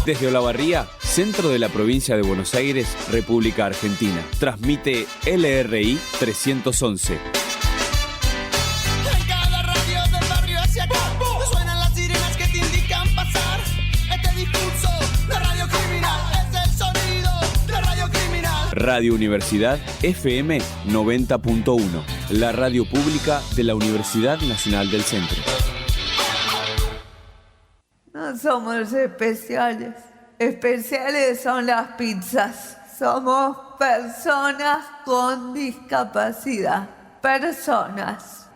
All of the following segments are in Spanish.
Desde Olavarría, centro de la provincia de Buenos Aires, República Argentina. Transmite LRI 311. En cada radio del barrio hacia acá suenan las sirenas que te indican pasar. Este discurso de Radio Criminal es el sonido de Radio Criminal. Radio Universidad FM 90.1, la radio pública de la Universidad Nacional del Centro. No somos especiales. Especiales son las pizzas. Somos personas con discapacidad. Personas.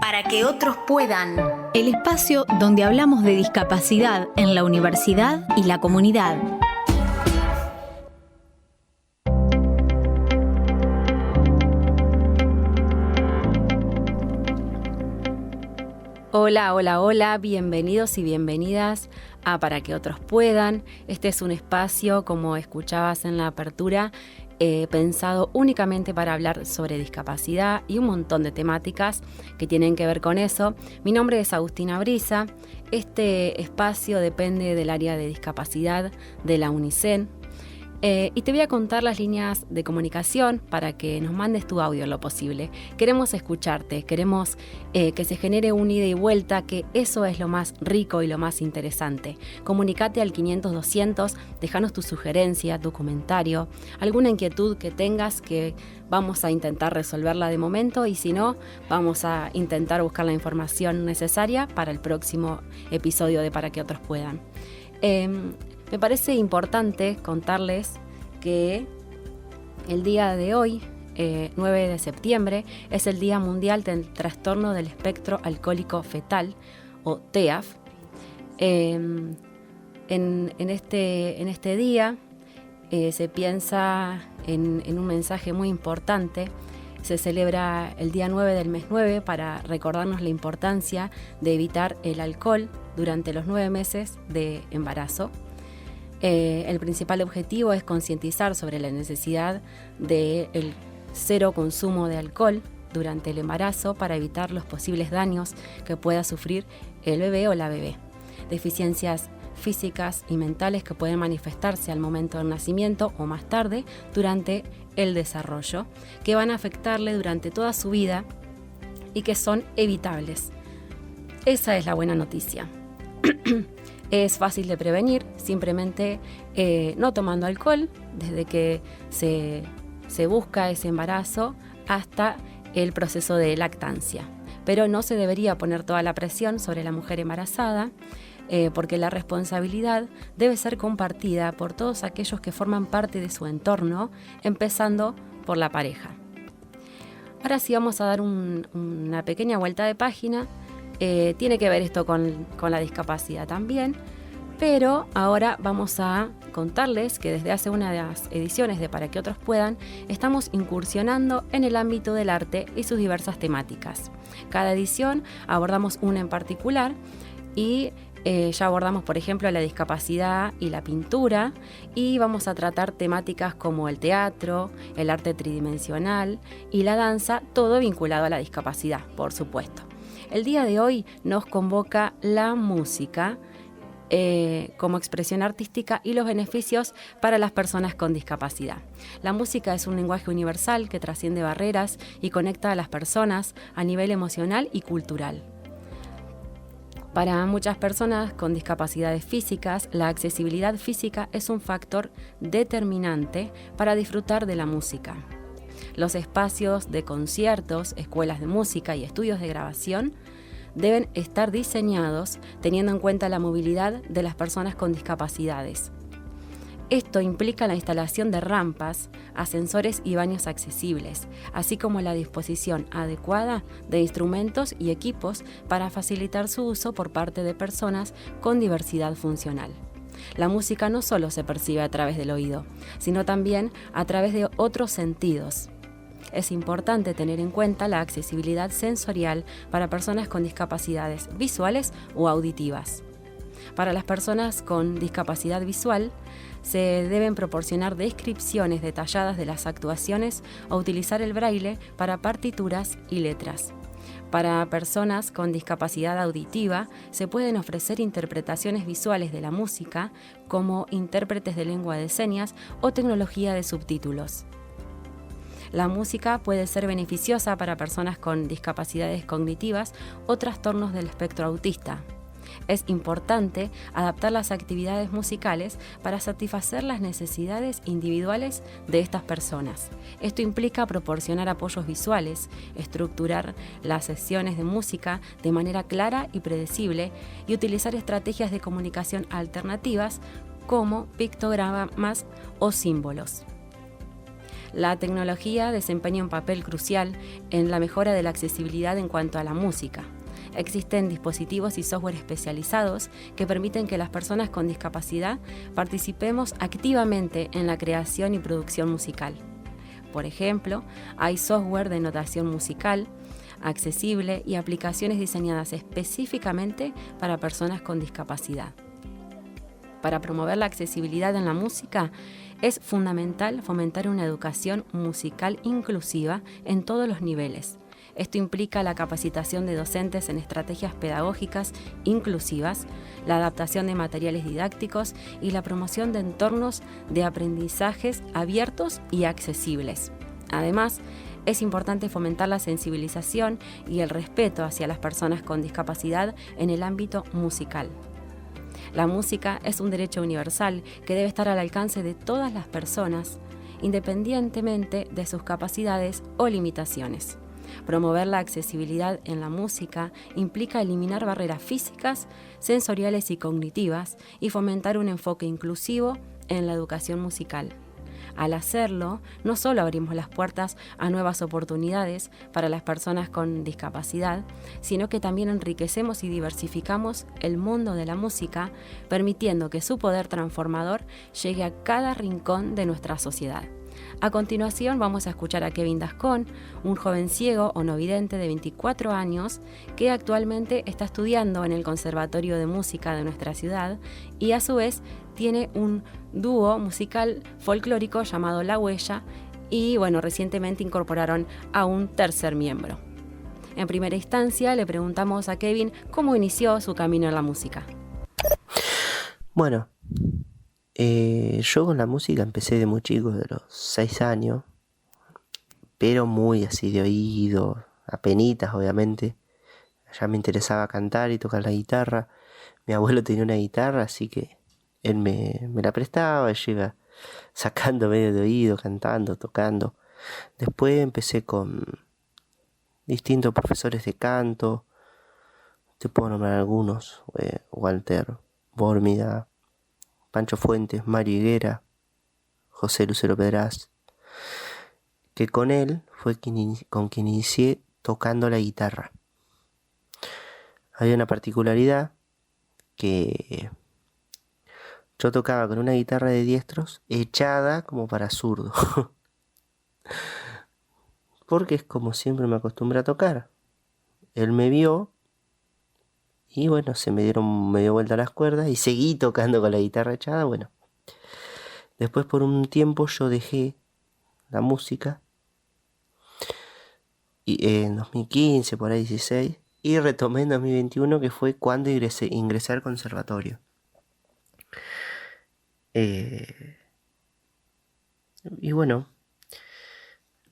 Para que otros puedan. El espacio donde hablamos de discapacidad en la universidad y la comunidad. Hola, bienvenidos y bienvenidas a Para que otros puedan. Este es un espacio, como escuchabas en la apertura, pensado únicamente para hablar sobre discapacidad y un montón de temáticas que tienen que ver con eso. Mi nombre es Agustina Brisa. Este espacio depende del área de discapacidad de la UNICEN. Y te voy a contar las líneas de comunicación para que nos mandes tu audio en lo posible. Queremos escucharte, queremos que se genere un ida y vuelta, que eso es lo más rico y lo más interesante. Comunicate al 500-200, déjanos tu sugerencia, tu comentario, alguna inquietud que tengas que vamos a intentar resolverla de momento y si no, vamos a intentar buscar la información necesaria para el próximo episodio de Para que otros puedan. Me parece importante contarles que el día de hoy, 9 de septiembre, es el Día Mundial del Trastorno del Espectro Alcohólico Fetal, o TEAF. En este día se piensa en un mensaje muy importante. Se celebra el día 9 del mes 9 para recordarnos la importancia de evitar el alcohol durante los 9 meses de embarazo. El principal objetivo es concientizar sobre la necesidad del cero consumo de alcohol durante el embarazo para evitar los posibles daños que pueda sufrir el bebé o la bebé. Deficiencias físicas y mentales que pueden manifestarse al momento del nacimiento o más tarde durante el desarrollo, que van a afectarle durante toda su vida y que son evitables. Esa es la buena noticia. Es fácil de prevenir, simplemente no tomando alcohol, desde que se busca ese embarazo hasta el proceso de lactancia. Pero no se debería poner toda la presión sobre la mujer embarazada, porque la responsabilidad debe ser compartida por todos aquellos que forman parte de su entorno, empezando por la pareja. Ahora sí vamos a dar una pequeña vuelta de página. Tiene que ver esto con la discapacidad también, pero ahora vamos a contarles que desde hace una de las ediciones de Para que otros puedan, estamos incursionando en el ámbito del arte y sus diversas temáticas. Cada edición abordamos una en particular y ya abordamos, por ejemplo, la discapacidad y la pintura, y vamos a tratar temáticas como el teatro, el arte tridimensional y la danza, todo vinculado a la discapacidad, por supuesto. El día de hoy nos convoca la música como expresión artística y los beneficios para las personas con discapacidad. La música es un lenguaje universal que trasciende barreras y conecta a las personas a nivel emocional y cultural. Para muchas personas con discapacidades físicas, la accesibilidad física es un factor determinante para disfrutar de la música. Los espacios de conciertos, escuelas de música y estudios de grabación deben estar diseñados teniendo en cuenta la movilidad de las personas con discapacidades. Esto implica la instalación de rampas, ascensores y baños accesibles, así como la disposición adecuada de instrumentos y equipos para facilitar su uso por parte de personas con diversidad funcional. La música no solo se percibe a través del oído, sino también a través de otros sentidos. Es importante tener en cuenta la accesibilidad sensorial para personas con discapacidades visuales o auditivas. Para las personas con discapacidad visual, se deben proporcionar descripciones detalladas de las actuaciones o utilizar el braille para partituras y letras. Para personas con discapacidad auditiva se pueden ofrecer interpretaciones visuales de la música como intérpretes de lengua de señas o tecnología de subtítulos. La música puede ser beneficiosa para personas con discapacidades cognitivas o trastornos del espectro autista. Es importante adaptar las actividades musicales para satisfacer las necesidades individuales de estas personas. Esto implica proporcionar apoyos visuales, estructurar las sesiones de música de manera clara y predecible y utilizar estrategias de comunicación alternativas como pictogramas o símbolos. La tecnología desempeña un papel crucial en la mejora de la accesibilidad en cuanto a la música. Existen dispositivos y software especializados que permiten que las personas con discapacidad participemos activamente en la creación y producción musical. Por ejemplo, hay software de notación musical accesible y aplicaciones diseñadas específicamente para personas con discapacidad. Para promover la accesibilidad en la música, es fundamental fomentar una educación musical inclusiva en todos los niveles. Esto implica la capacitación de docentes en estrategias pedagógicas inclusivas, la adaptación de materiales didácticos y la promoción de entornos de aprendizajes abiertos y accesibles. Además, es importante fomentar la sensibilización y el respeto hacia las personas con discapacidad en el ámbito musical. La música es un derecho universal que debe estar al alcance de todas las personas, independientemente de sus capacidades o limitaciones. Promover la accesibilidad en la música implica eliminar barreras físicas, sensoriales y cognitivas y fomentar un enfoque inclusivo en la educación musical. Al hacerlo, no solo abrimos las puertas a nuevas oportunidades para las personas con discapacidad, sino que también enriquecemos y diversificamos el mundo de la música, permitiendo que su poder transformador llegue a cada rincón de nuestra sociedad. A continuación vamos a escuchar a Kevin Dascón, un joven ciego o no vidente de 24 años que actualmente está estudiando en el Conservatorio de Música de nuestra ciudad y a su vez tiene un dúo musical folclórico llamado La Huella y recientemente incorporaron a un tercer miembro. En primera instancia le preguntamos a Kevin cómo inició su camino en la música. Bueno, yo con la música empecé de muy chico, de los 6 años, pero muy así de oído, apenitas obviamente. Ya me interesaba cantar y tocar la guitarra. Mi abuelo tenía una guitarra, así que él me la prestaba, yo iba sacando medio de oído, cantando, tocando. Después empecé con distintos profesores de canto. Te puedo nombrar algunos: Walter Bórmida, Pancho Fuentes, Mario Higuera, José Lucero Pedraz, que con él fue con quien inicié tocando la guitarra. Había una particularidad que yo tocaba con una guitarra de diestros echada como para zurdo, porque es como siempre me acostumbré a tocar. Él me vio y se me dio vuelta las cuerdas y seguí tocando con la guitarra echada. Después por un tiempo yo dejé la música y en 2015, por ahí 16, y retomé en 2021, que fue cuando ingresé al conservatorio.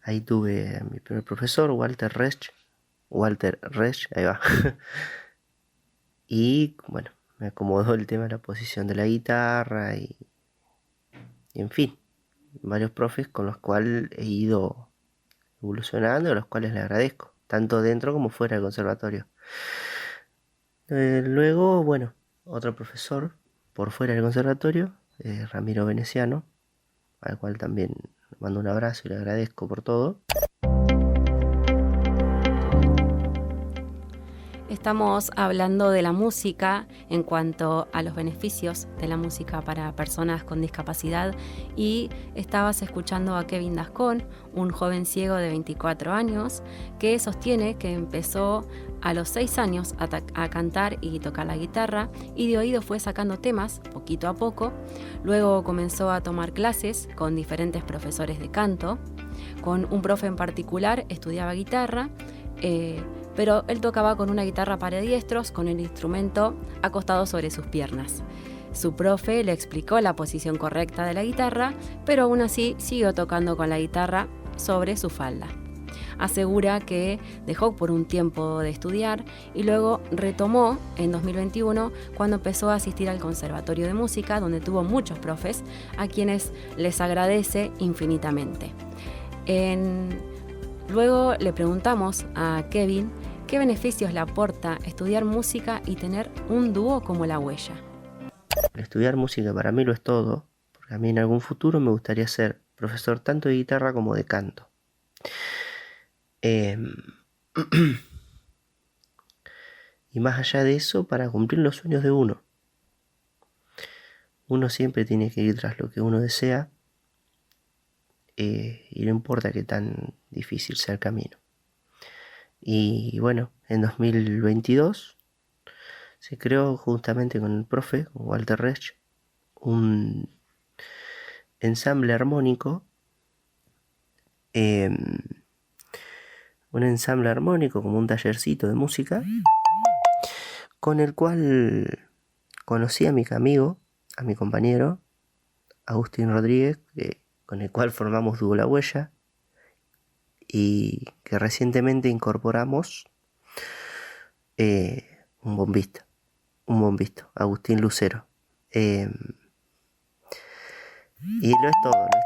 Ahí tuve a mi primer profesor, Walter Resch, ahí va. Y me acomodó el tema de la posición de la guitarra y en fin, varios profes con los cuales he ido evolucionando, a los cuales le agradezco, tanto dentro como fuera del conservatorio. Luego, otro profesor por fuera del conservatorio, Ramiro Veneciano, al cual también le mando un abrazo y le agradezco por todo. Estamos hablando de la música en cuanto a los beneficios de la música para personas con discapacidad y estabas escuchando a Kevin Dascón, un joven ciego de 24 años que sostiene que empezó a los 6 años a cantar y tocar la guitarra y de oído fue sacando temas poquito a poco. Luego comenzó a tomar clases con diferentes profesores de canto. Con un profe en particular estudiaba guitarra, pero él tocaba con una guitarra para diestros, con el instrumento acostado sobre sus piernas. Su profe le explicó la posición correcta de la guitarra, pero aún así siguió tocando con la guitarra sobre su falda. Asegura que dejó por un tiempo de estudiar y luego retomó en 2021 cuando empezó a asistir al Conservatorio de Música, donde tuvo muchos profes a quienes les agradece infinitamente. Luego le preguntamos a Kevin qué beneficios le aporta estudiar música y tener un dúo como La Huella. Estudiar música para mí lo es todo, porque a mí en algún futuro me gustaría ser profesor tanto de guitarra como de canto. Y más allá de eso, para cumplir los sueños de uno. Uno siempre tiene que ir tras lo que uno desea, y no importa qué tan difícil sea el camino. Y bueno, en 2022 se creó justamente con el profe, con Walter Resch, un ensamble armónico, como un tallercito de música, con el cual conocí a mi amigo, a mi compañero, Agustín Rodríguez, con el cual formamos Dúo La Huella, y que recientemente incorporamos un bombista, Agustín Lucero. Y lo es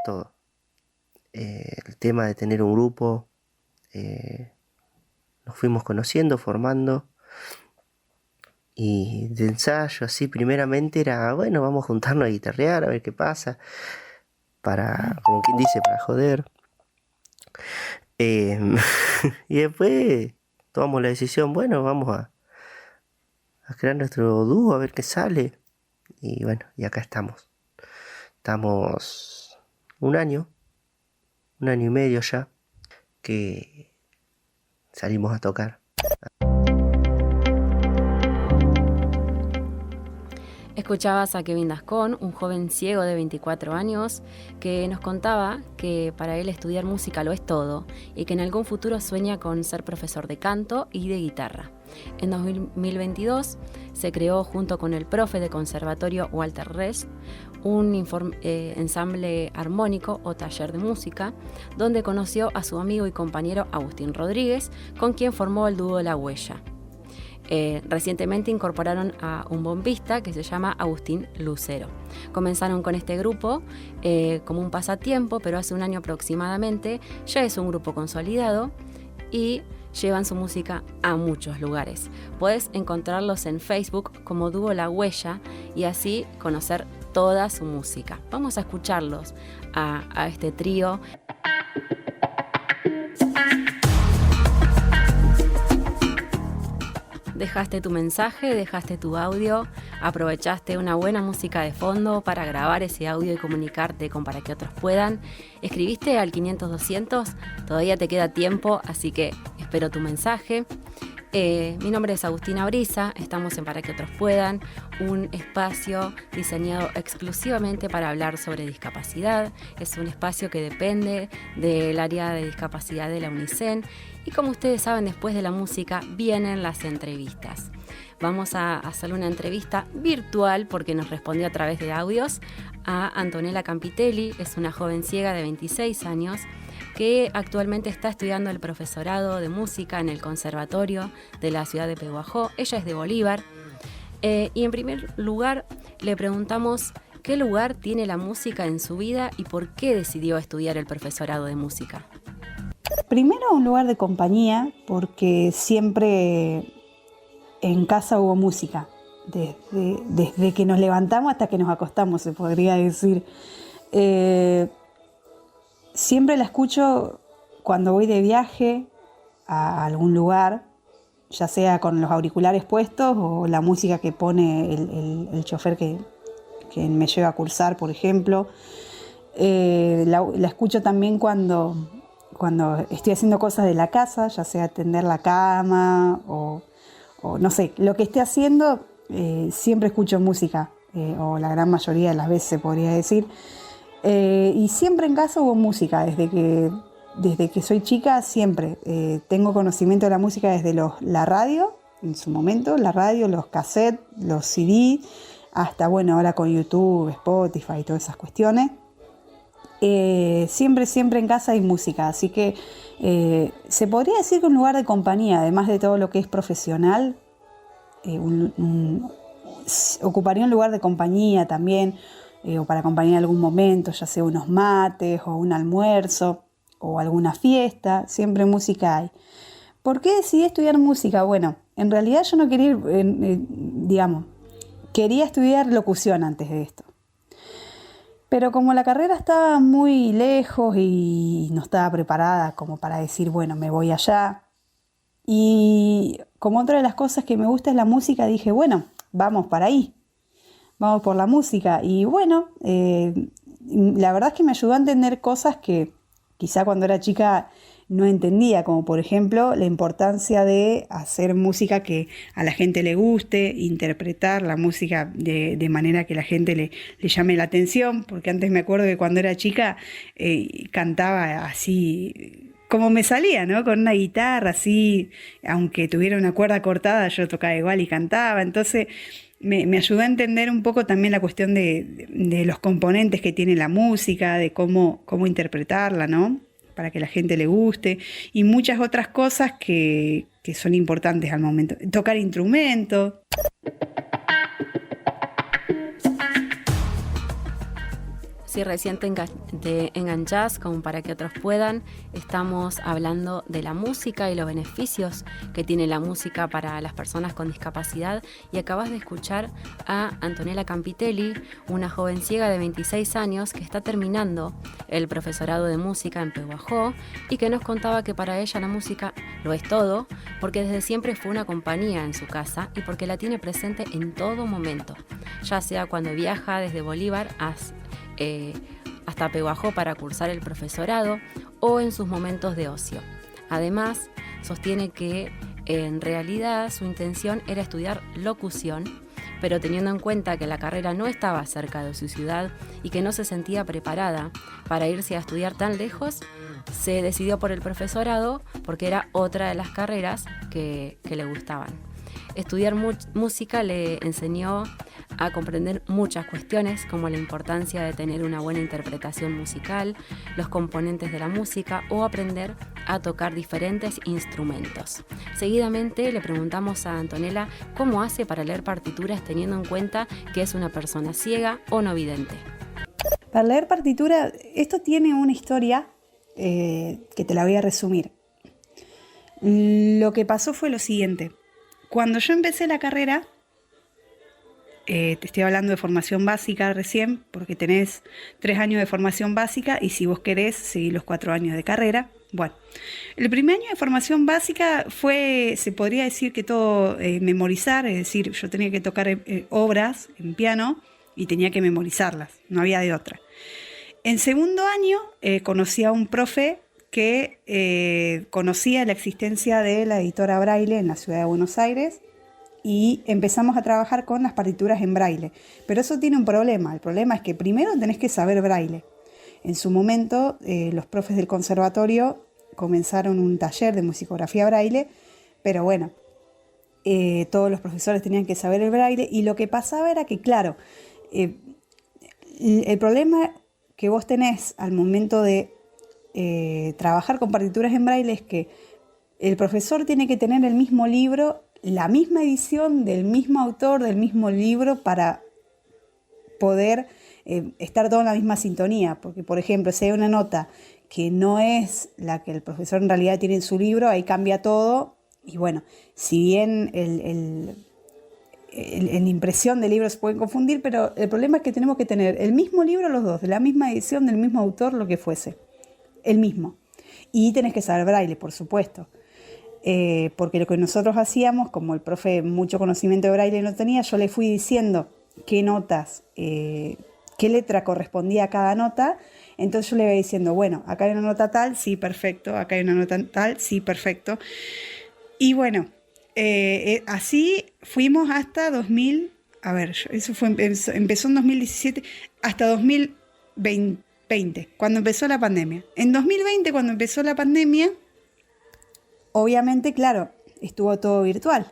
todo. El tema de tener un grupo, nos fuimos conociendo, formando, y de ensayo así primeramente era, bueno, vamos a juntarnos a guitarrear, a ver qué pasa, como quien dice, para joder. Y después tomamos la decisión, bueno, vamos a crear nuestro dúo, a ver qué sale. Y bueno, y acá estamos. Estamos un año y medio ya que salimos a tocar. Escuchabas a Kevin Dascón, un joven ciego de 24 años, que nos contaba que para él estudiar música lo es todo y que en algún futuro sueña con ser profesor de canto y de guitarra. En 2022 se creó junto con el profe de conservatorio Walter Resch un ensamble armónico o taller de música, donde conoció a su amigo y compañero Agustín Rodríguez, con quien formó el dúo La Huella. Recientemente incorporaron a un bombista que se llama Agustín Lucero. Comenzaron con este grupo como un pasatiempo, pero hace un año aproximadamente ya es un grupo consolidado y llevan su música a muchos lugares. Puedes encontrarlos en Facebook como Dúo La Huella y así conocer toda su música. Vamos a escucharlos a este trío. Dejaste tu mensaje, dejaste tu audio, aprovechaste una buena música de fondo para grabar ese audio y comunicarte con Para que otros puedan. Escribiste al 500-200, todavía te queda tiempo, así que espero tu mensaje. Mi nombre es Agustina Brisa, estamos en Para que otros puedan, un espacio diseñado exclusivamente para hablar sobre discapacidad. Es un espacio que depende del área de discapacidad de la UNICEN. Y como ustedes saben, después de la música vienen las entrevistas. Vamos a hacerle una entrevista virtual porque nos respondió a través de audios a Antonella Campitelli. Es una joven ciega de 26 años que actualmente está estudiando el profesorado de música en el Conservatorio de la ciudad de Pehuajó. Ella es de Bolívar. Y en primer lugar le preguntamos qué lugar tiene la música en su vida y por qué decidió estudiar el profesorado de música. Primero, un lugar de compañía, porque siempre en casa hubo música, desde que nos levantamos hasta que nos acostamos, se podría decir. Siempre la escucho cuando voy de viaje a algún lugar, ya sea con los auriculares puestos o la música que pone el chofer que me lleva a cursar, por ejemplo. La escucho también cuando estoy haciendo cosas de la casa, ya sea tender la cama o no sé, lo que esté haciendo, siempre escucho música, o la gran mayoría de las veces se podría decir. Y siempre en casa hubo música, desde que desde que soy chica siempre tengo conocimiento de la música desde la radio, en su momento, la radio, los cassettes, los CD, hasta bueno, ahora con YouTube, Spotify y todas esas cuestiones. Siempre en casa hay música, así que se podría decir que un lugar de compañía, además de todo lo que es profesional, ocuparía un lugar de compañía también, o para acompañar algún momento, ya sea unos mates o un almuerzo o alguna fiesta, siempre música hay. ¿Por qué decidí estudiar música? Bueno, en realidad yo no quería quería estudiar locución antes de esto. Pero como la carrera estaba muy lejos y no estaba preparada como para decir, bueno, me voy allá. Y como otra de las cosas que me gusta es la música, dije, bueno, vamos para ahí. Vamos por la música. Y bueno, la verdad es que me ayudó a entender cosas que quizá cuando era chica no entendía, como por ejemplo la importancia de hacer música que a la gente le guste, interpretar la música de manera que la gente le llame la atención, porque antes me acuerdo que cuando era chica cantaba así como me salía, ¿no? Con una guitarra así, aunque tuviera una cuerda cortada, yo tocaba igual y cantaba, entonces me ayudó a entender un poco también la cuestión de los componentes que tiene la música, de cómo interpretarla, ¿no? Para que la gente le guste, y muchas otras cosas que son importantes al momento. Tocar instrumentos. Si recién te enganchás, como para que otros puedan, estamos hablando de la música y los beneficios que tiene la música para las personas con discapacidad, y acabas de escuchar a Antonella Campitelli, una joven ciega de 26 años que está terminando el profesorado de música en Pehuajó y que nos contaba que para ella la música lo es todo, porque desde siempre fue una compañía en su casa y porque la tiene presente en todo momento, ya sea cuando viaja desde Bolívar hasta Pehuajó para cursar el profesorado o en sus momentos de ocio. Además, sostiene que en realidad su intención era estudiar locución, pero teniendo en cuenta que la carrera no estaba cerca de su ciudad y que no se sentía preparada para irse a estudiar tan lejos, se decidió por el profesorado porque era otra de las carreras que le gustaban. Estudiar música le enseñó a comprender muchas cuestiones, como la importancia de tener una buena interpretación musical, los componentes de la música o aprender a tocar diferentes instrumentos. Seguidamente le preguntamos a Antonella cómo hace para leer partituras teniendo en cuenta que es una persona ciega o no vidente. Para leer partitura, esto tiene una historia que te la voy a resumir. Lo que pasó fue lo siguiente. Cuando yo empecé la carrera, te estoy hablando de formación básica recién, porque tenés 3 años de formación básica y si vos querés seguir los 4 años de carrera. Bueno, el primer año de formación básica fue, se podría decir que todo memorizar, es decir, yo tenía que tocar obras en piano y tenía que memorizarlas, no había de otra. En segundo año conocí a un profe que conocía la existencia de la editora Braille en la ciudad de Buenos Aires y empezamos a trabajar con las partituras en Braille. Pero eso tiene un problema. El problema es que primero tenés que saber Braille. En su momento, los profes del conservatorio comenzaron un taller de musicografía Braille, pero bueno, todos los profesores tenían que saber el Braille y lo que pasaba era que, claro, el problema que vos tenés al momento de trabajar con partituras en Braille es que el profesor tiene que tener el mismo libro, la misma edición del mismo autor, del mismo libro para poder estar todo en la misma sintonía, porque por ejemplo si hay una nota que no es la que el profesor en realidad tiene en su libro, ahí cambia todo y bueno, si bien en impresión de libros se pueden confundir, pero el problema es que tenemos que tener el mismo libro los dos, de la misma edición, del mismo autor, lo que fuese. El mismo. Y tenés que saber Braille, por supuesto. Porque lo que nosotros hacíamos, como el profe mucho conocimiento de Braille no tenía, yo le fui diciendo qué notas, qué letra correspondía a cada nota. Entonces yo le iba diciendo, bueno, acá hay una nota tal, sí, perfecto. Acá hay una nota tal, sí, perfecto. Y bueno, así fuimos hasta 2000, a ver, eso fue, empezó en 2017, hasta 2020. cuando empezó la pandemia. En 2020, cuando empezó la pandemia, obviamente, claro, estuvo todo virtual.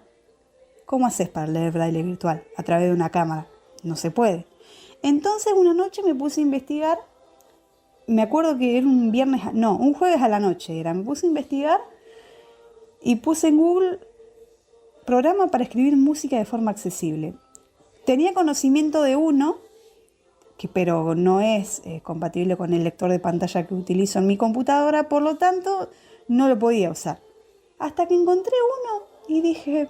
¿Cómo haces para leer braille virtual? A través de una cámara. No se puede. Entonces, una noche me puse a investigar. Me acuerdo que era un jueves a la noche era. Me puse a investigar y puse en Google programa para escribir música de forma accesible. Tenía conocimiento de uno, pero no es compatible con el lector de pantalla que utilizo en mi computadora, por lo tanto no lo podía usar. Hasta que encontré uno y dije,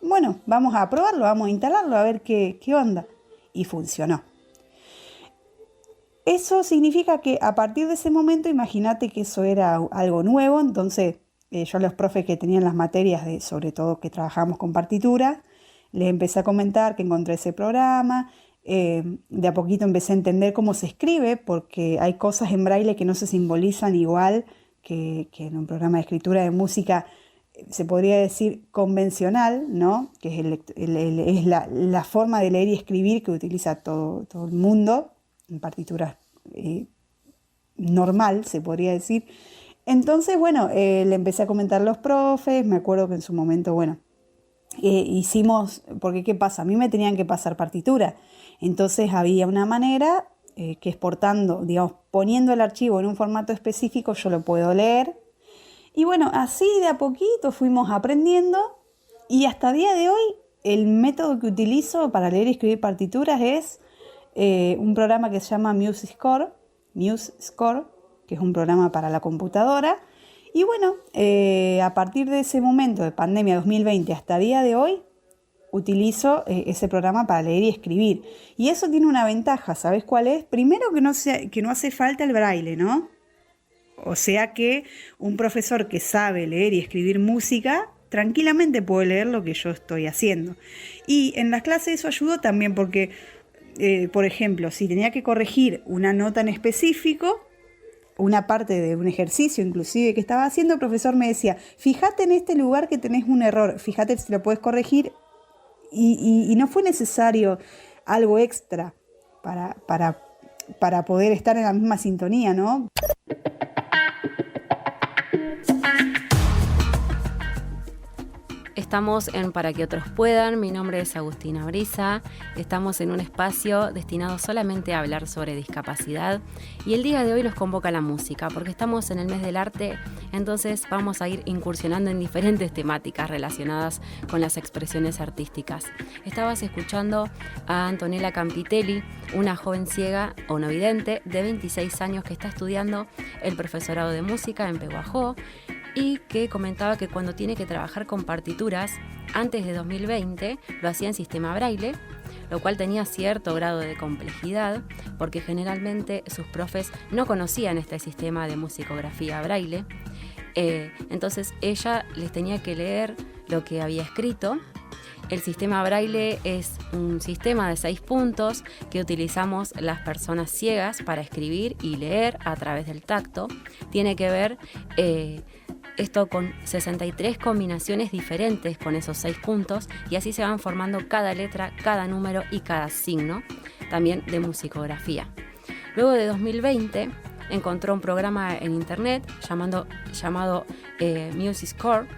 bueno, vamos a probarlo, vamos a instalarlo, a ver qué onda. Y funcionó. Eso significa que a partir de ese momento, imagínate que eso era algo nuevo, entonces yo a los profes que tenían las materias, sobre todo que trabajamos con partituras, les empecé a comentar que encontré ese programa. De a poquito empecé a entender cómo se escribe, porque hay cosas en braille que no se simbolizan igual que en un programa de escritura de música, se podría decir convencional, ¿no? Que es la forma de leer y escribir que utiliza todo el mundo, en partituras normal, se podría decir. Entonces, bueno, le empecé a comentar a los profes, me acuerdo que en su momento, bueno, hicimos, porque ¿qué pasa? A mí me tenían que pasar partitura, entonces había una manera que exportando, digamos, poniendo el archivo en un formato específico, yo lo puedo leer. Y bueno, así de a poquito fuimos aprendiendo y hasta el día de hoy el método que utilizo para leer y escribir partituras es un programa que se llama MuseScore, que es un programa para la computadora. Y bueno, a partir de ese momento de pandemia 2020 hasta el día de hoy, utilizo ese programa para leer y escribir. Y eso tiene una ventaja, ¿sabes cuál es? Primero que no hace falta el braille, ¿no? O sea que un profesor que sabe leer y escribir música tranquilamente puede leer lo que yo estoy haciendo. Y en las clases eso ayudó también porque, por ejemplo, si tenía que corregir una nota en específico, una parte de un ejercicio inclusive que estaba haciendo, el profesor me decía, fíjate en este lugar que tenés un error, fíjate si lo puedes corregir. Y no fue necesario algo extra para poder estar en la misma sintonía, ¿no? Estamos en Para que otros puedan, mi nombre es Agustina Brisa, estamos en un espacio destinado solamente a hablar sobre discapacidad y el día de hoy nos convoca la música porque estamos en el mes del arte, entonces vamos a ir incursionando en diferentes temáticas relacionadas con las expresiones artísticas. Estabas escuchando a Antonella Campitelli, una joven ciega o no vidente de 26 años que está estudiando el profesorado de música en Pehuajó, y que comentaba que cuando tiene que trabajar con partituras, antes de 2020 lo hacía en sistema braille, lo cual tenía cierto grado de complejidad, porque generalmente sus profes no conocían este sistema de musicografía braille. Entonces ella les tenía que leer lo que había escrito. El sistema braille es un sistema de 6 puntos que utilizamos las personas ciegas para escribir y leer a través del tacto. Tiene que ver esto con 63 combinaciones diferentes con esos 6 puntos y así se van formando cada letra, cada número y cada signo, también de musicografía. Luego de 2020 encontró un programa en internet llamado MuseScore,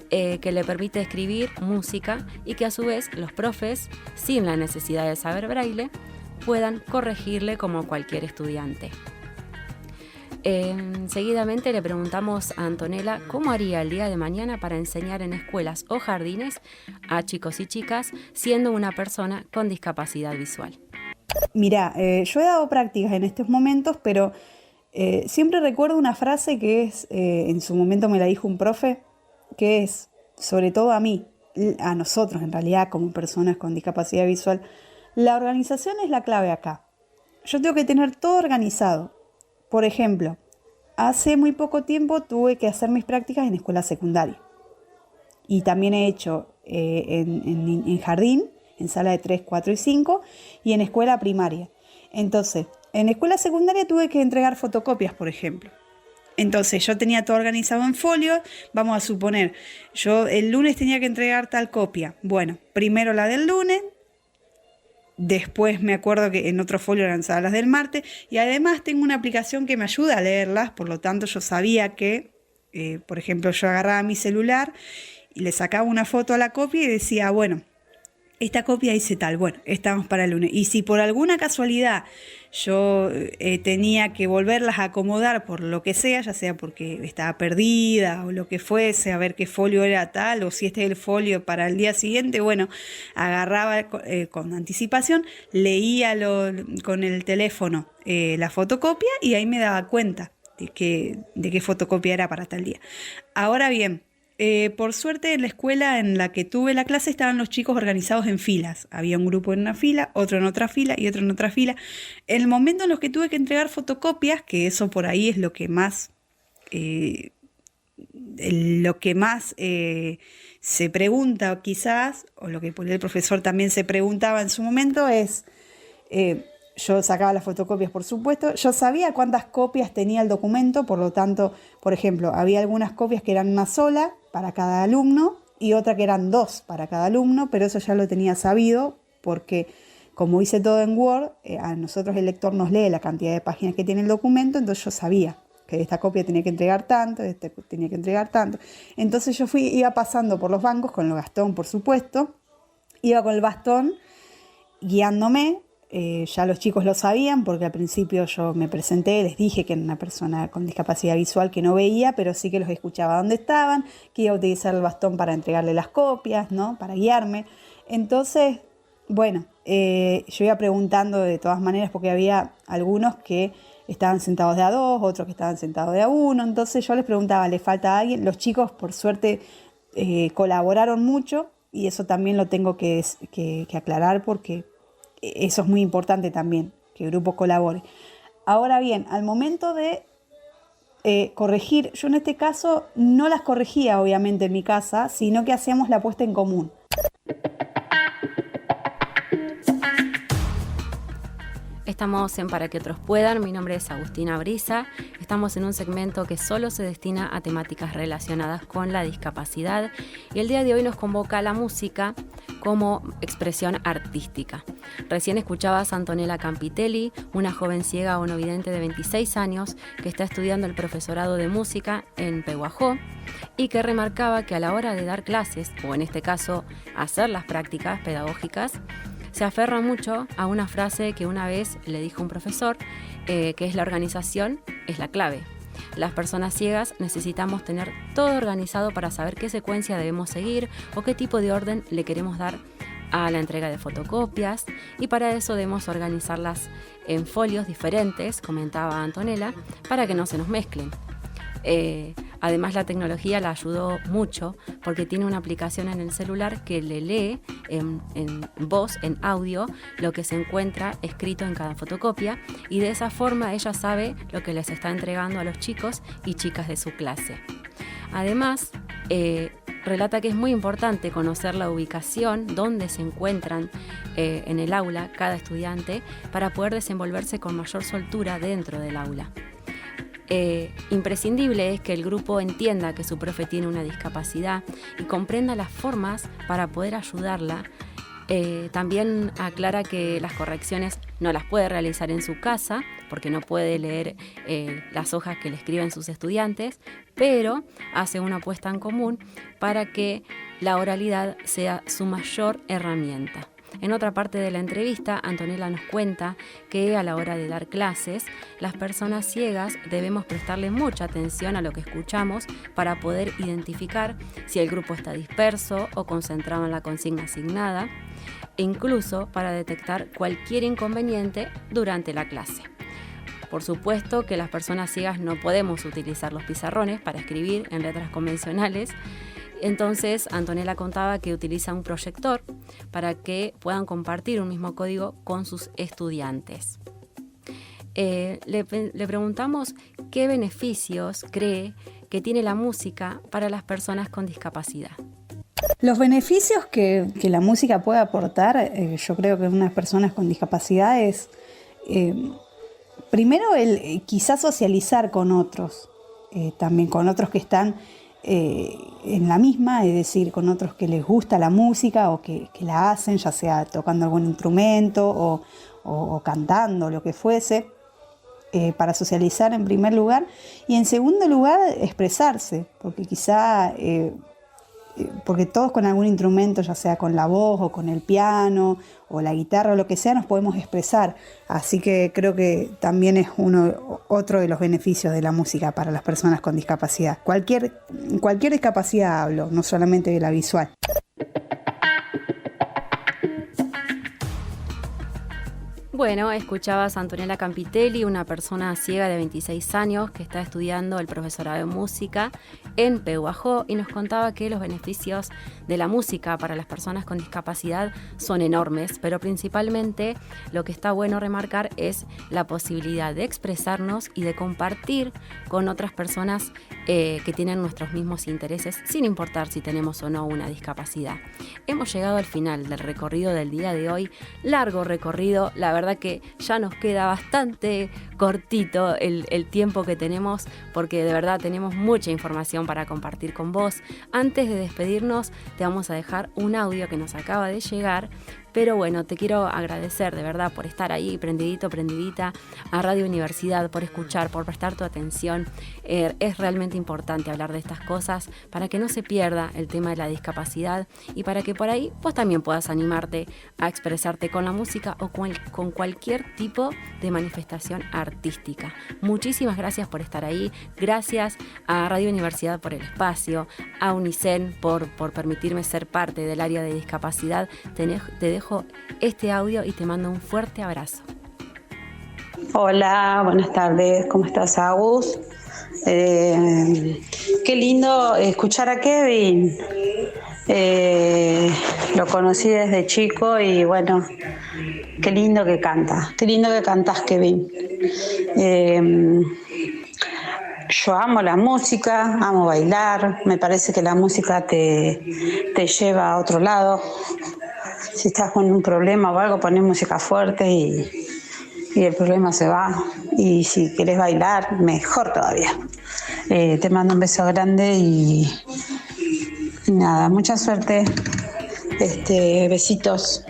que le permite escribir música y que a su vez los profes, sin la necesidad de saber braille, puedan corregirle como cualquier estudiante. Seguidamente le preguntamos a Antonella cómo haría el día de mañana para enseñar en escuelas o jardines a chicos y chicas siendo una persona con discapacidad visual. Mirá, yo he dado prácticas en estos momentos, pero siempre recuerdo una frase que es, en su momento me la dijo un profe, que es, sobre todo a mí, a nosotros en realidad como personas con discapacidad visual, la organización es la clave acá. Yo tengo que tener todo organizado. Por ejemplo, hace muy poco tiempo tuve que hacer mis prácticas en escuela secundaria. Y también he hecho en jardín, en sala de 3, 4 y 5, y en escuela primaria. Entonces, en escuela secundaria tuve que entregar fotocopias, por ejemplo. Entonces, yo tenía todo organizado en folio. Vamos a suponer, yo el lunes tenía que entregar tal copia. Bueno, primero la del lunes, Después me acuerdo que en otro folio eran las del martes, y además tengo una aplicación que me ayuda a leerlas, por lo tanto yo sabía que, por ejemplo, yo agarraba mi celular y le sacaba una foto a la copia y decía, bueno, esta copia dice tal, bueno, estamos para el lunes. Y si por alguna casualidad yo tenía que volverlas a acomodar por lo que sea, ya sea porque estaba perdida o lo que fuese, a ver qué folio era tal, o si este es el folio para el día siguiente, bueno, agarraba con anticipación, leía con el teléfono la fotocopia y ahí me daba cuenta de qué fotocopia era para tal día. Ahora bien, por suerte en la escuela en la que tuve la clase estaban los chicos organizados en filas. Había un grupo en una fila, otro en otra fila y otro en otra fila. En el momento en los que tuve que entregar fotocopias, que eso por ahí es lo que más se pregunta quizás, o lo que por el profesor también se preguntaba en su momento es... yo sacaba las fotocopias, por supuesto. Yo sabía cuántas copias tenía el documento, por lo tanto, por ejemplo, había algunas copias que eran una sola para cada alumno y otra que eran 2 para cada alumno, pero eso ya lo tenía sabido porque como hice todo en Word, a nosotros el lector nos lee la cantidad de páginas que tiene el documento, entonces yo sabía que esta copia tenía que entregar tanto, esta tenía que entregar tanto. Entonces yo iba pasando por los bancos con el bastón, por supuesto, iba con el bastón guiándome. Ya los chicos lo sabían porque al principio yo me presenté, les dije que era una persona con discapacidad visual que no veía, pero sí que los escuchaba dónde estaban, que iba a utilizar el bastón para entregarle las copias, ¿no? Para guiarme. Entonces, bueno, yo iba preguntando de todas maneras porque había algunos que estaban sentados de a 2, otros que estaban sentados de a 1, entonces yo les preguntaba, ¿le falta a alguien? Los chicos, por suerte, colaboraron mucho y eso también lo tengo que aclarar porque... eso es muy importante también, que el grupo colabore. Ahora bien, al momento de corregir, yo en este caso no las corregía obviamente en mi casa, sino que hacíamos la puesta en común. Estamos en Para que otros puedan, mi nombre es Agustina Brisa, estamos en un segmento que solo se destina a temáticas relacionadas con la discapacidad y el día de hoy nos convoca la música como expresión artística. Recién escuchabas a Antonella Campitelli, una joven ciega o no vidente de 26 años que está estudiando el profesorado de música en Pehuajó y que remarcaba que a la hora de dar clases, o en este caso hacer las prácticas pedagógicas, se aferra mucho a una frase que una vez le dijo un profesor, que es la organización es la clave. Las personas ciegas necesitamos tener todo organizado para saber qué secuencia debemos seguir o qué tipo de orden le queremos dar a la entrega de fotocopias y para eso debemos organizarlas en folios diferentes, comentaba Antonella, para que no se nos mezclen. Además la tecnología la ayudó mucho porque tiene una aplicación en el celular que le lee en voz, en audio, lo que se encuentra escrito en cada fotocopia y de esa forma ella sabe lo que les está entregando a los chicos y chicas de su clase. Además, relata que es muy importante conocer la ubicación, dónde se encuentran en el aula cada estudiante para poder desenvolverse con mayor soltura dentro del aula. Imprescindible es que el grupo entienda que su profe tiene una discapacidad y comprenda las formas para poder ayudarla. También aclara que las correcciones no las puede realizar en su casa porque no puede leer las hojas que le escriben sus estudiantes, pero hace una apuesta en común para que la oralidad sea su mayor herramienta. En otra parte de la entrevista, Antonella nos cuenta que a la hora de dar clases, las personas ciegas debemos prestarle mucha atención a lo que escuchamos para poder identificar si el grupo está disperso o concentrado en la consigna asignada, e incluso para detectar cualquier inconveniente durante la clase. Por supuesto que las personas ciegas no podemos utilizar los pizarrones para escribir en letras convencionales. Entonces, Antonella contaba que utiliza un proyector para que puedan compartir un mismo código con sus estudiantes. Le preguntamos qué beneficios cree que tiene la música para las personas con discapacidad. Los beneficios que la música puede aportar, yo creo que a unas personas con discapacidad es, primero, el quizás socializar con otros, también con otros que están en la misma, es decir, con otros que les gusta la música o que la hacen, ya sea tocando algún instrumento o cantando, lo que fuese, para socializar en primer lugar, y en segundo lugar expresarse, porque quizá, porque todos con algún instrumento, ya sea con la voz o con el piano o la guitarra o lo que sea, nos podemos expresar, así que creo que también es otro de los beneficios de la música para las personas con discapacidad. Cualquier discapacidad hablo, no solamente de la visual. Bueno, escuchabas a Antonella Campitelli, una persona ciega de 26 años que está estudiando el profesorado de música en Pehuajó, y nos contaba que los beneficios de la música para las personas con discapacidad son enormes, pero principalmente lo que está bueno remarcar es la posibilidad de expresarnos y de compartir con otras personas que tienen nuestros mismos intereses, sin importar si tenemos o no una discapacidad. Hemos llegado al final del recorrido del día de hoy, largo recorrido, la verdad que ya nos queda bastante cortito el tiempo que tenemos, porque de verdad tenemos mucha información para compartir con vos. Antes de despedirnos, te vamos a dejar un audio que nos acaba de llegar. Pero bueno, te quiero agradecer de verdad por estar ahí, prendidito, prendidita a Radio Universidad, por escuchar, por prestar tu atención. Es realmente importante hablar de estas cosas para que no se pierda el tema de la discapacidad y para que por ahí vos también puedas animarte a expresarte con la música o con cualquier tipo de manifestación artística. Muchísimas gracias por estar ahí. Gracias a Radio Universidad por el espacio, a UNICEN por permitirme ser parte del área de discapacidad. Te dejo este audio y te mando un fuerte abrazo. Hola, buenas tardes, ¿cómo estás, Agus? Qué lindo escuchar a Kevin. Lo conocí desde chico y bueno, qué lindo que canta, qué lindo que cantas, Kevin. Yo amo la música, amo bailar, me parece que la música te lleva a otro lado. Si estás con un problema o algo, pones música fuerte y el problema se va. Y si quieres bailar, mejor todavía. Te mando un beso grande y nada, mucha suerte. Besitos.